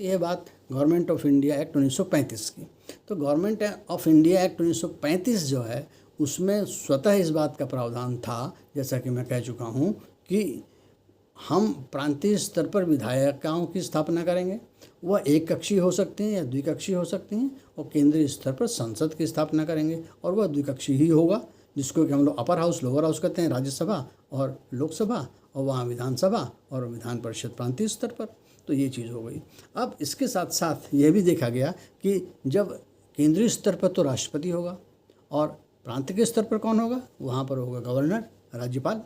कि यह बात गवर्नमेंट ऑफ इंडिया एक्ट 1935 की। तो गवर्नमेंट ऑफ इंडिया एक्ट 1935 जो है उसमें स्वतः इस बात का प्रावधान था, जैसा कि मैं कह चुका हूँ, कि हम प्रांतीय स्तर पर विधायिकाओं की स्थापना करेंगे। वह एक कक्षीय हो सकती हैं या द्विकक्षीय हो सकती हैं, और केंद्रीय स्तर पर संसद की स्थापना करेंगे और वह द्विकक्षीय ही होगा, जिसको कि हम लोग अपर हाउस लोअर हाउस कहते हैं, राज्यसभा और लोकसभा, और वहाँ विधानसभा और विधान परिषद प्रांतीय स्तर पर। तो ये चीज़ हो गई। अब इसके साथ साथ यह भी देखा गया कि जब केंद्रीय स्तर पर तो राष्ट्रपति होगा और प्रांत के स्तर पर कौन होगा, वहाँ पर होगा गवर्नर, राज्यपाल।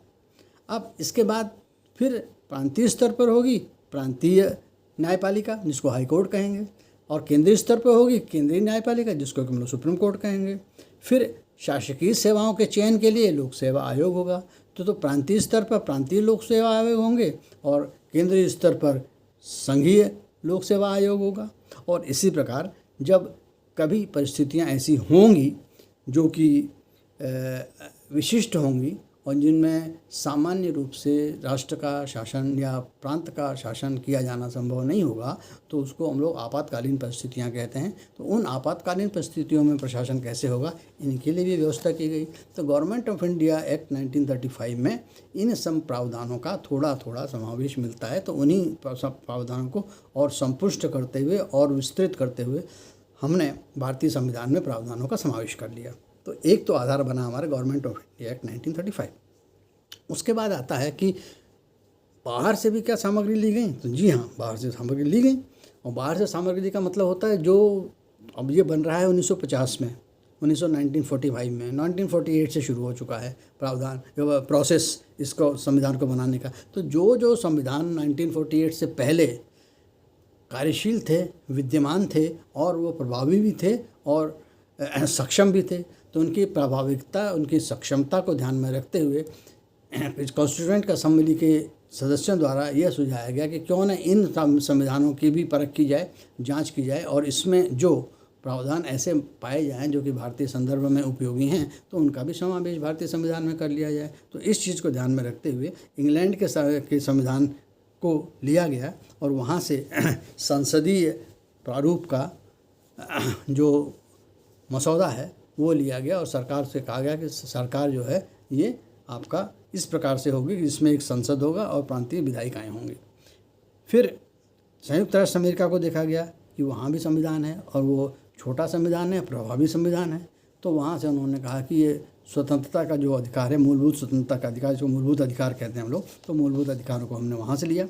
अब इसके बाद फिर प्रांतीय स्तर पर होगी प्रांतीय न्यायपालिका, जिसको हाई कोर्ट कहेंगे, और केंद्रीय स्तर पर होगी केंद्रीय न्यायपालिका, जिसको कि हम लोग सुप्रीम कोर्ट कहेंगे। फिर शासकीय सेवाओं के चयन के लिए लोक सेवा आयोग होगा। तो प्रांतीय स्तर पर प्रांतीय लोक सेवा आयोग होंगे और केंद्रीय स्तर पर संघीय लोक सेवा आयोग होगा। और इसी प्रकार जब कभी परिस्थितियां ऐसी होंगी जो कि विशिष्ट होंगी और जिनमें सामान्य रूप से राष्ट्र का शासन या प्रांत का शासन किया जाना संभव नहीं होगा, तो उसको हम लोग आपातकालीन परिस्थितियां कहते हैं। तो उन आपातकालीन परिस्थितियों में प्रशासन कैसे होगा, इनके लिए भी व्यवस्था की गई। तो गवर्नमेंट ऑफ इंडिया एक्ट 1935 में इन सब प्रावधानों का थोड़ा थोड़ा समावेश मिलता है। तो उन्हीं प्रावधानों को और संपुष्ट करते हुए और विस्तृत करते हुए हमने भारतीय संविधान में प्रावधानों का समावेश कर लिया। तो एक तो आधार बना हमारा गवर्नमेंट ऑफ इंडिया एक्ट 1935। उसके बाद आता है कि बाहर से भी क्या सामग्री ली गई। तो जी हाँ, बाहर से सामग्री ली गई। और बाहर से सामग्री का मतलब होता है जो अब ये बन रहा है 1950 में, 1945 में, 1948 से शुरू हो चुका है प्रावधान प्रोसेस इसको संविधान को बनाने का। तो जो संविधान 1948 से पहले कार्यशील थे, विद्यमान थे और वो प्रभावी भी थे और सक्षम भी थे, तो उनकी प्रभाविकता, उनकी सक्षमता को ध्यान में रखते हुए कॉन्स्टिट्यूएंट असेंबली के सदस्यों द्वारा यह सुझाया गया कि क्यों न इन संविधानों की भी परख की जाए, जांच की जाए, और इसमें जो प्रावधान ऐसे पाए जाएं जो कि भारतीय संदर्भ में उपयोगी हैं, तो उनका भी समावेश भारतीय संविधान में कर लिया जाए। तो इस चीज़ को ध्यान में रखते हुए इंग्लैंड के संविधान को लिया गया और वहाँ से संसदीय प्रारूप का जो मसौदा है वो लिया गया और सरकार से कहा गया कि सरकार जो है ये आपका इस प्रकार से होगी कि इसमें एक संसद होगा और प्रांतीय विधायिकाएँ होंगी। फिर संयुक्त राष्ट्र अमेरिका को देखा गया कि वहाँ भी संविधान है और वो छोटा संविधान है, प्रभावी संविधान है। तो वहाँ से उन्होंने कहा कि ये स्वतंत्रता का जो अधिकार है, मूलभूत स्वतंत्रता का अधिकार, जो मूलभूत अधिकार कहते हैं हम लोग, तो मूलभूत अधिकारों को हमने वहाँ से लिया।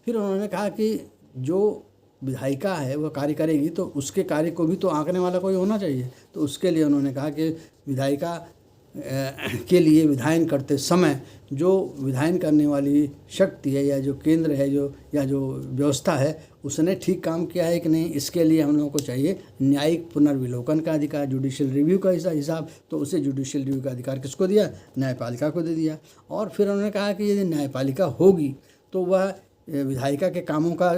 फिर उन्होंने कहा कि जो विधायिका है वह कार्य करेगी तो उसके कार्य को भी तो आंकने वाला कोई होना चाहिए। तो उसके लिए उन्होंने कहा कि विधायिका के लिए विधायन करते समय जो विधायन करने वाली शक्ति है या जो केंद्र है जो व्यवस्था है उसने ठीक काम किया है कि नहीं, इसके लिए हम लोगों को चाहिए न्यायिक पुनर्विलोकन का अधिकार, जुडिशियल रिव्यू का हिसाब। तो उसे जुडिशियल रिव्यू का अधिकार किसको दिया, न्यायपालिका को दे दिया। और फिर उन्होंने कहा कि यदि न्यायपालिका होगी तो वह विधायिका के कामों का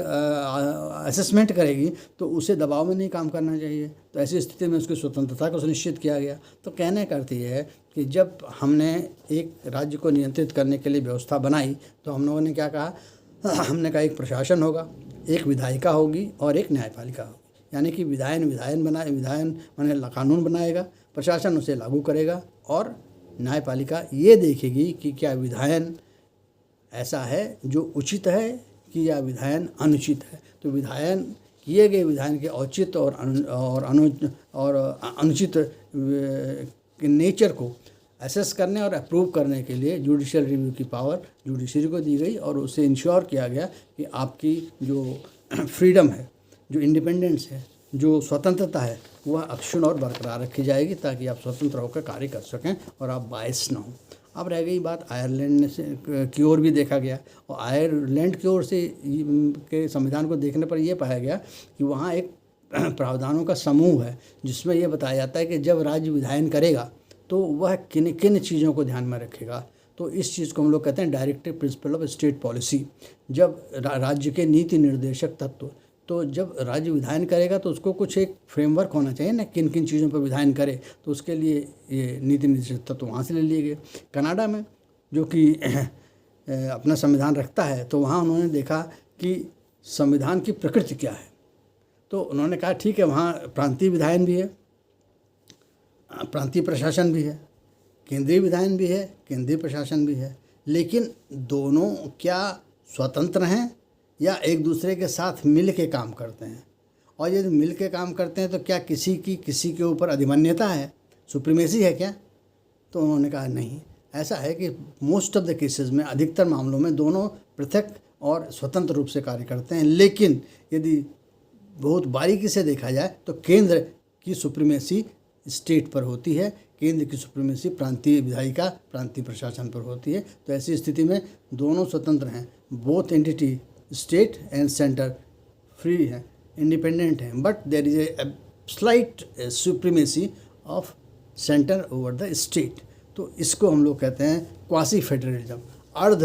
असेसमेंट करेगी, तो उसे दबाव में नहीं काम करना चाहिए। तो ऐसी स्थिति में उसकी स्वतंत्रता को सुनिश्चित किया गया। तो कहने का अर्थ ये है कि जब हमने एक राज्य को नियंत्रित करने के लिए व्यवस्था बनाई तो हम लोगों ने क्या कहा, हमने कहा एक प्रशासन होगा, एक विधायिका होगी और एक न्यायपालिका होगी। यानी कि विधायन माने कानून बनाएगा, प्रशासन उसे लागू करेगा और न्यायपालिका ये देखेगी कि क्या विधायन ऐसा है जो उचित है कि या विधायन अनुचित है। तो विधायन किए गए विधायन के औचित्य और अनुचित नेचर को असेस करने और अप्रूव करने के लिए जुडिशियल रिव्यू की पावर जुडिशरी को दी गई और उसे इंश्योर किया गया कि आपकी जो फ्रीडम है, जो इंडिपेंडेंस है, जो स्वतंत्रता है, वह अक्षुण्ण और बरकरार रखी जाएगी ताकि आप स्वतंत्र होकर कार्य कर सकें और आप बायस न हों। अब रह गई बात आयरलैंड की ओर भी देखा गया और आयरलैंड की ओर से के संविधान को देखने पर यह पाया गया कि वहाँ एक प्रावधानों का समूह है जिसमें यह बताया जाता है कि जब राज्य विधायन करेगा तो वह किन किन चीज़ों को ध्यान में रखेगा। तो इस चीज़ को हम लोग कहते हैं directive principle of state policy. जब राज्य के नीति निर्देशक तत्व, तो जब राज्य विधायन करेगा तो उसको कुछ एक फ्रेमवर्क होना चाहिए ना, किन किन चीज़ों पर विधायन करे। तो उसके लिए ये नीति निर्देशक तत्व वहाँ से ले लिए गए। कनाडा में जो कि अपना संविधान रखता है, तो वहाँ उन्होंने देखा कि संविधान की प्रकृति क्या है। तो उन्होंने कहा ठीक है, वहाँ प्रांतीय विधायन भी है, प्रांतीय प्रशासन भी है, केंद्रीय विधायन भी है, केंद्रीय प्रशासन भी है, लेकिन दोनों क्या स्वतंत्र हैं या एक दूसरे के साथ मिल के काम करते हैं? और यदि मिल के काम करते हैं तो क्या किसी के ऊपर अधिमान्यता है, सुप्रीमेसी है क्या? तो उन्होंने कहा नहीं, ऐसा है कि मोस्ट ऑफ द केसेस में, अधिकतर मामलों में दोनों पृथक और स्वतंत्र रूप से कार्य करते हैं, लेकिन यदि बहुत बारीकी से देखा जाए तो केंद्र की सुप्रीमेसी स्टेट पर होती है, केंद्र की सुप्रीमेसी प्रांतीय विधायिका, प्रांतीय प्रशासन पर होती है। तो ऐसी स्थिति में दोनों स्वतंत्र हैं, both entity state and centre free हैं, इंडिपेंडेंट हैं, but there is a slight supremacy of centre over the state. तो इसको हम लोग कहते हैं क्वासी फेडरलिज्म, अर्ध